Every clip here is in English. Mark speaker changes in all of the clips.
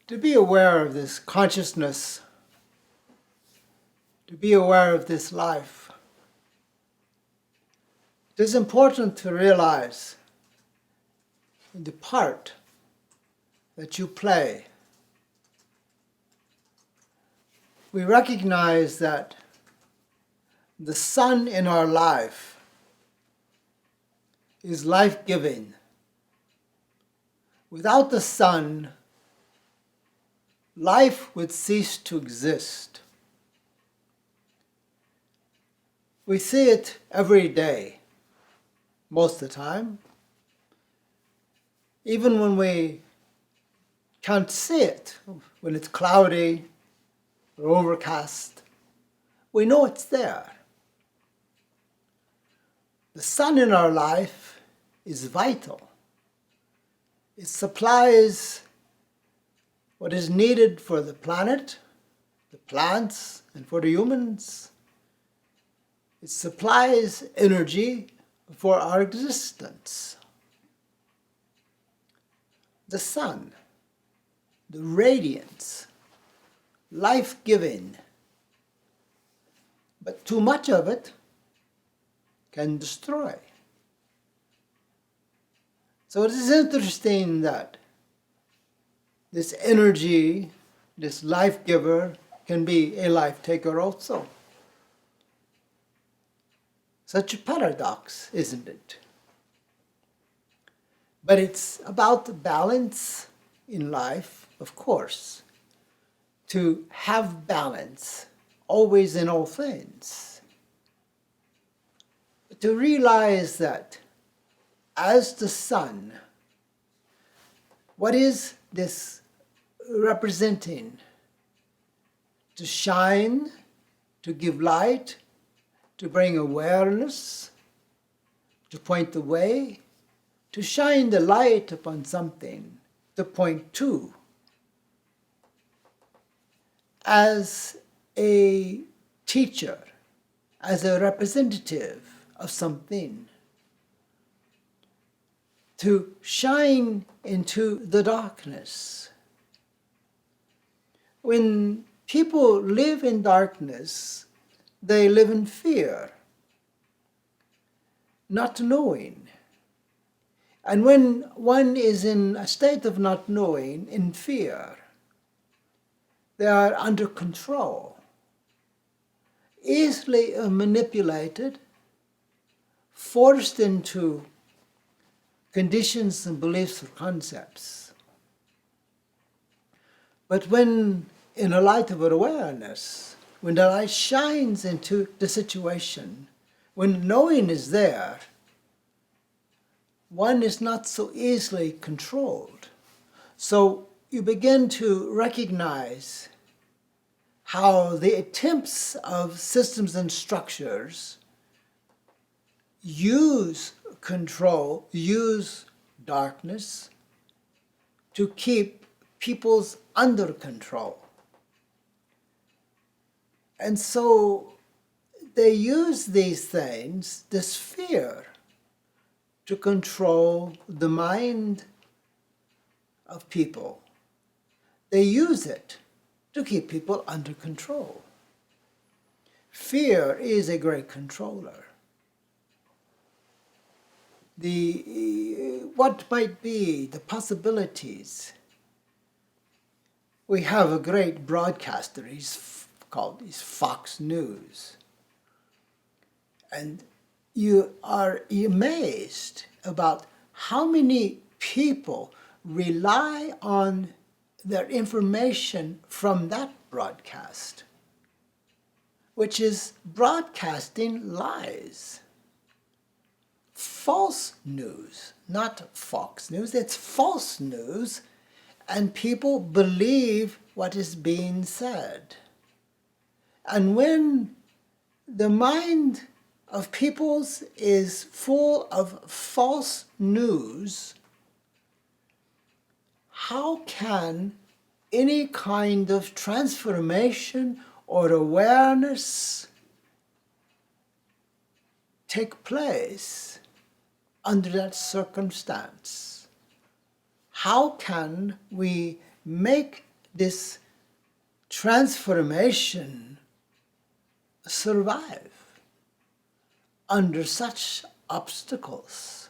Speaker 1: To be aware of this consciousness, to be aware of this life, it is important to realize the part that you play. We recognize that the sun in our life is life-giving. Without the sun, life would cease to exist. We see it every day, most of the time. Even when we can't see it, when it's cloudy or overcast, we know it's there. The sun in our life is vital. It supplies what is needed for the planet, the plants, and for the humans. It supplies energy for our existence. The sun, the radiance, life-giving, but too much of it can destroy. So it is interesting that this energy, this life-giver, can be a life-taker also. Such a paradox, isn't it? But it's about balance in life, of course, to have balance always in all things. To realize that as the sun, what is this representing? To shine, to give light, to bring awareness, to point the way, to shine the light upon something, to point to. As a teacher, as a representative of something, to shine into the darkness. When people live in darkness, they live in fear, not knowing. And when one is in a state of not knowing, in fear, they are under control, easily manipulated, forced into conditions and beliefs or concepts. But when in a light of awareness, when the light shines into the situation, when knowing is there, one is not so easily controlled. So you begin to recognize how the attempts of systems and structures use control, use darkness to keep peoples under control. And so they use these things, this fear, to control the mind of people. They use it to keep people under control. Fear is a great controller. What might be the possibilities? We have a great broadcaster, he's Fox News. And you are amazed about how many people rely on their information from that broadcast, which is broadcasting lies. False news, not Fox News, it's false news, and people believe what is being said. And when the mind of peoples is full of false news, how can any kind of transformation or awareness take place under that circumstance? How can we make this transformation survive under such obstacles?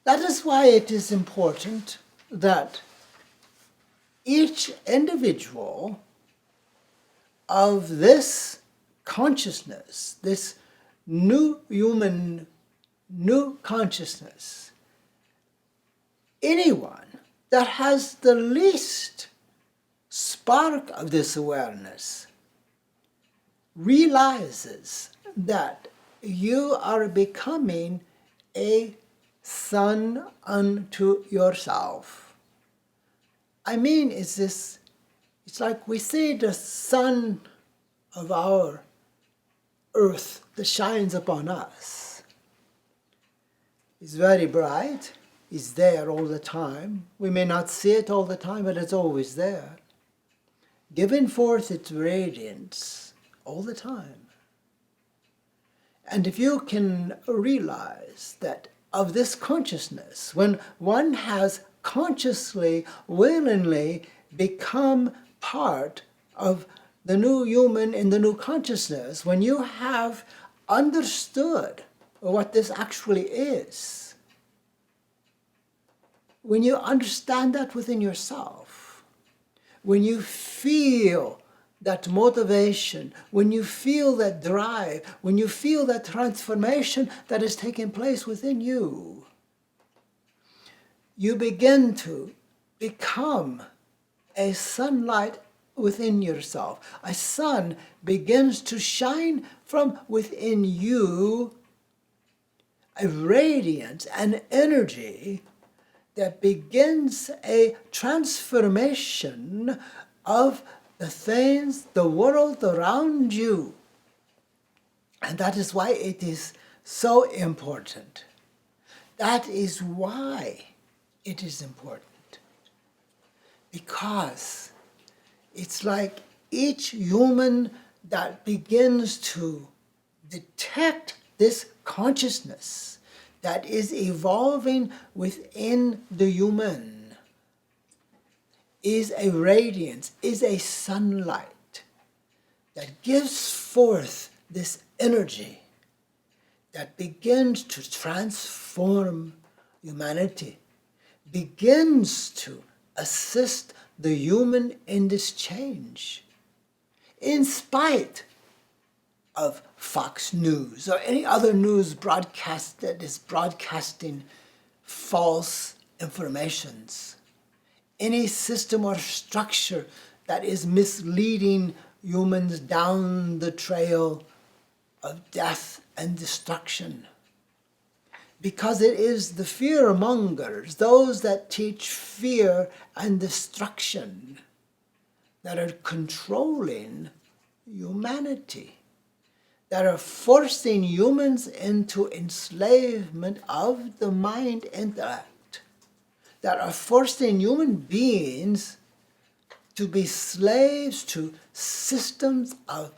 Speaker 1: That is why it is important that each individual of this consciousness, this new human, new consciousness, anyone that has the least spark of this awareness realizes that you are becoming a son unto yourself. I mean, it's like we see the sun of our earth that shines upon us. It's very bright. It's there all the time. We may not see it all the time, but it's always there, giving forth its radiance all the time. And if you can realize that of this consciousness, when one has consciously, willingly become part of the new human in the new consciousness, when you have understood what this actually is, when you understand that within yourself, when you feel that motivation, when you feel that drive, when you feel that transformation that is taking place within you, you begin to become a sunlight within yourself. A sun begins to shine from within you, a radiance, an energy that begins a transformation of the things, the world around you. And that is why it is so important. That is why it is important. Because it's like each human that begins to detect this consciousness that is evolving within the human is a radiance, is a sunlight that gives forth this energy that begins to transform humanity, begins to assist the human in this change, in spite of Fox News or any other news broadcast that is broadcasting false informations, any system or structure that is misleading humans down the trail of death and destruction. Because it is the fear-mongers, those that teach fear and destruction, that are controlling humanity, that are forcing humans into enslavement of the mind intellect, that are forcing human beings to be slaves to systems of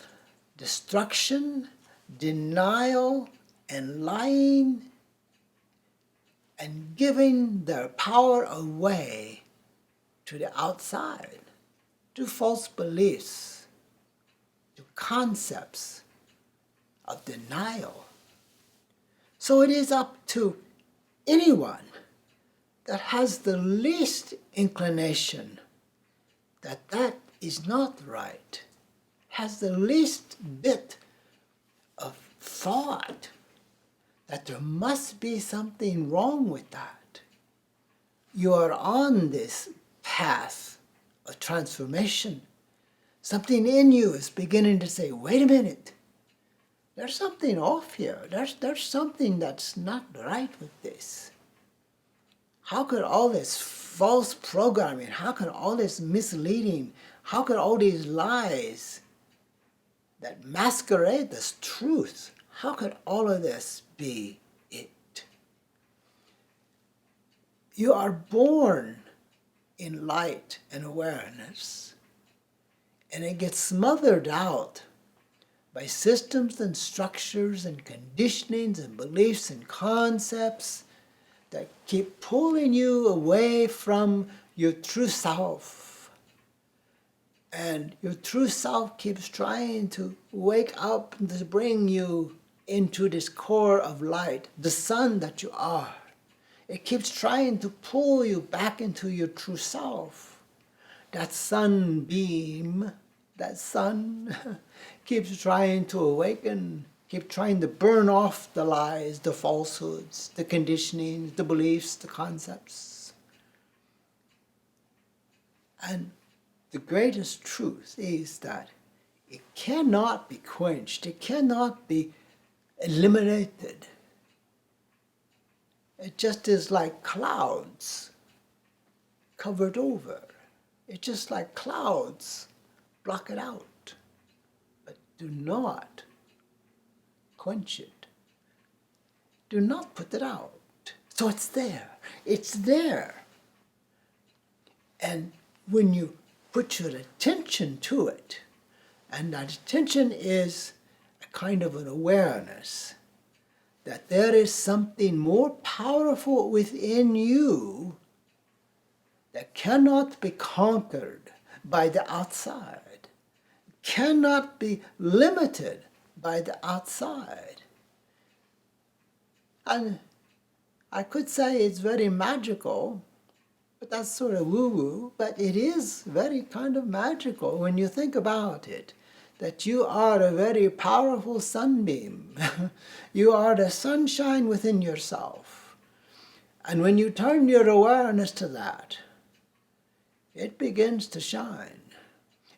Speaker 1: destruction, denial, and lying, and giving their power away to the outside, to false beliefs, to concepts of denial. So it is up to anyone that has the least inclination that that is not right, has the least bit of thought that there must be something wrong with that. You are on this path of transformation. Something in you is beginning to say, wait a minute, there's something off here. There's something that's not right with this. How could all this false programming, how could all this misleading, how could all these lies that masquerade as truth, how could all of this be it? You are born in light and awareness, and it gets smothered out by systems and structures and conditionings and beliefs and concepts that keep pulling you away from your true self. And your true self keeps trying to wake up and to bring you into this core of light, the sun that you are. It keeps trying to pull you back into your true self. That sunbeam, that sun, keeps trying to awaken, keeps trying to burn off the lies, the falsehoods, the conditionings, the beliefs, the concepts. And the greatest truth is that it cannot be quenched, it cannot be eliminated. It just is like clouds covered over. It's just like clouds. Block it out. But do not quench it. Do not put it out. So it's there. It's there. And when you put your attention to it, and that attention is a kind of an awareness that there is something more powerful within you that cannot be conquered by the outside, cannot be limited by the outside. And I could say it's very magical, but that's sort of woo-woo, but it is very kind of magical when you think about it, that you are a very powerful sunbeam. You are the sunshine within yourself. And when you turn your awareness to that, it begins to shine.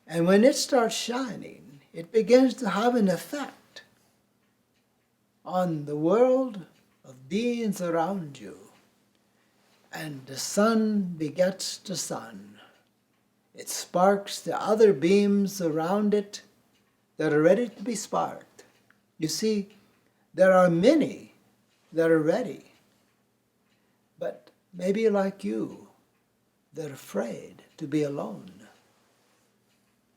Speaker 1: And when it starts shining, it begins to have an effect on the world of beings around you. And the sun begets the sun. It sparks the other beams around it that are ready to be sparked. You see, there are many that are ready, but maybe like you, they're afraid to be alone.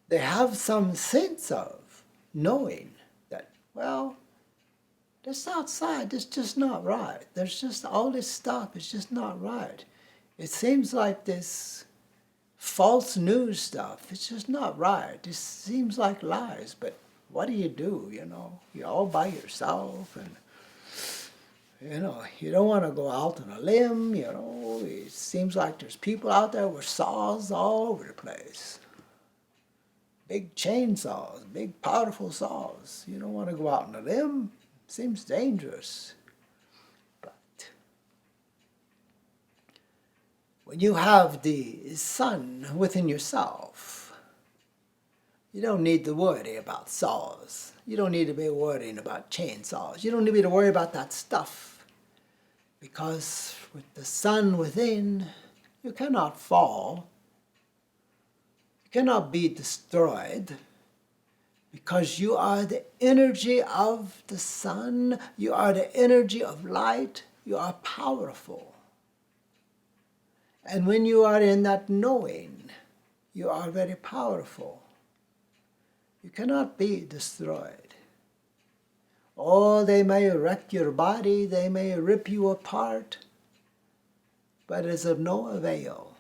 Speaker 1: They have some sense of knowing that, well, this outside is just not right. There's just all this stuff, it's just not right. It seems like this false news stuff, it's just not right. It seems like lies, but what do? You're all by yourself, and you don't want to go out on a limb, it seems like there's people out there with saws all over the place. Big chainsaws, big powerful saws. You don't want to go out on a limb, seems dangerous. But when you have the sun within yourself, you don't need to worry about saws. You don't need to be worrying about chainsaws. You don't need to worry about that stuff. Because with the sun within, you cannot fall. You cannot be destroyed. Because you are the energy of the sun. You are the energy of light. You are powerful. And when you are in that knowing, you are very powerful. You cannot be destroyed. Oh, they may wreck your body, they may rip you apart, but it's of no avail,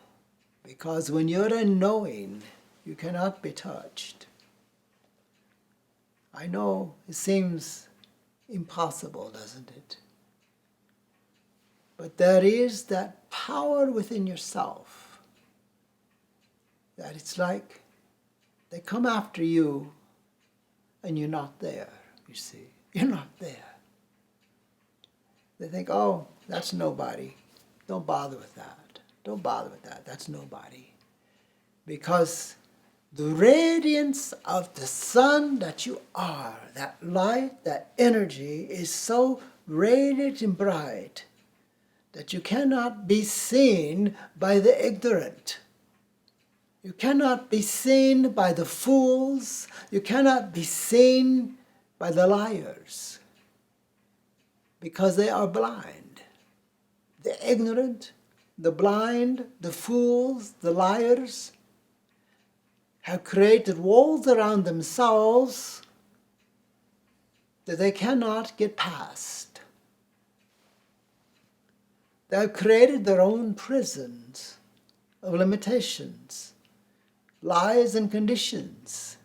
Speaker 1: because when you're in knowing, you cannot be touched. I know it seems impossible, doesn't it? But there is that power within yourself that it's like they come after you and you're not there, you see. You're not there. They think, oh, that's nobody. Don't bother with that. Don't bother with that. That's nobody. Because the radiance of the sun that you are, that light, that energy, is so radiant and bright that you cannot be seen by the ignorant. You cannot be seen by the fools. You cannot be seen by the liars, because they are blind. The ignorant, the blind, the fools, the liars have created walls around themselves that they cannot get past. They have created their own prisons of limitations, lies and conditions,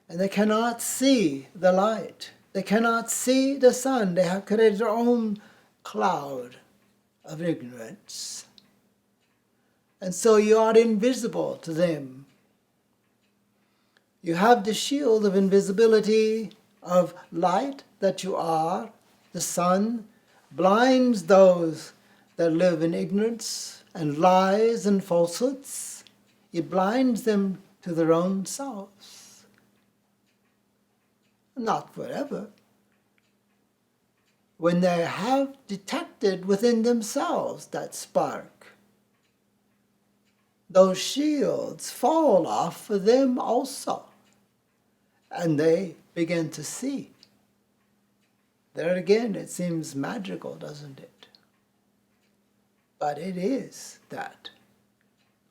Speaker 1: and they cannot see the light. They cannot see the sun. They have created their own cloud of ignorance. And so you are invisible to them. You have the shield of invisibility, of light that you are. The sun blinds those that live in ignorance and lies and falsehoods. It blinds them to their own selves. Not forever. When they have detected within themselves that spark, those shields fall off for them also, and they begin to see. There again, it seems magical, doesn't it? But it is that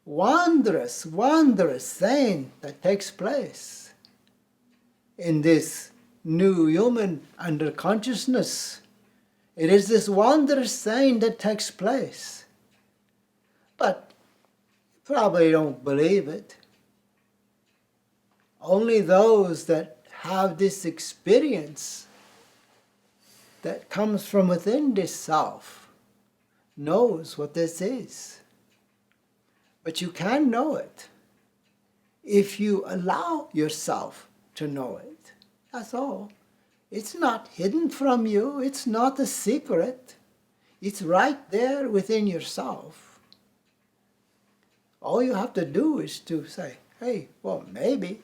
Speaker 1: wondrous, wondrous thing that takes place in this new human under consciousness. It is this wondrous thing that takes place. But you probably don't believe it. Only those that have this experience that comes from within this self knows what this is. But you can know it if you allow yourself to know it. That's all. It's not hidden from you. It's not a secret. It's right there within yourself. All you have to do is to say, hey, well, maybe.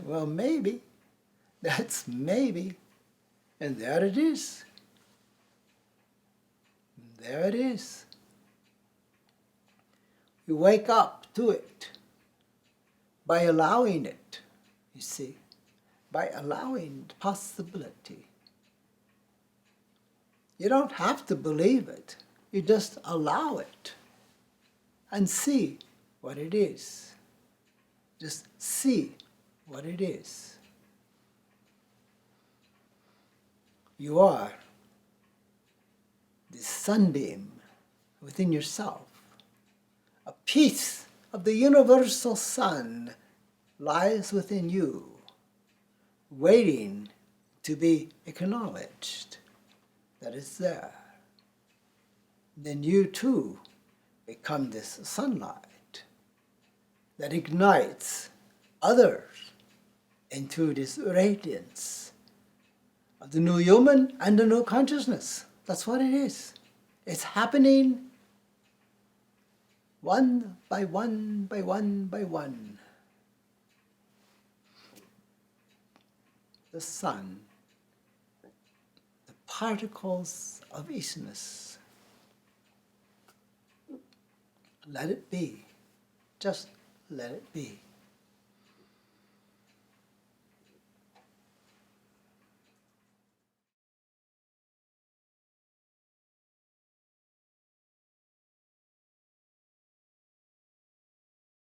Speaker 1: Well, maybe. That's maybe. And there it is. There it is. You wake up to it by allowing it, you see, by allowing the possibility. You don't have to believe it. You just allow it and see what it is. Just see what it is. You are this sunbeam within yourself. A piece of the universal sun lies within you, waiting to be acknowledged that it's there. Then you too become this sunlight that ignites others into this radiance of the new human and the new consciousness. That's what it is. It's happening one by one by one by one. The sun, the particles of isness. Let it be. Just let it be.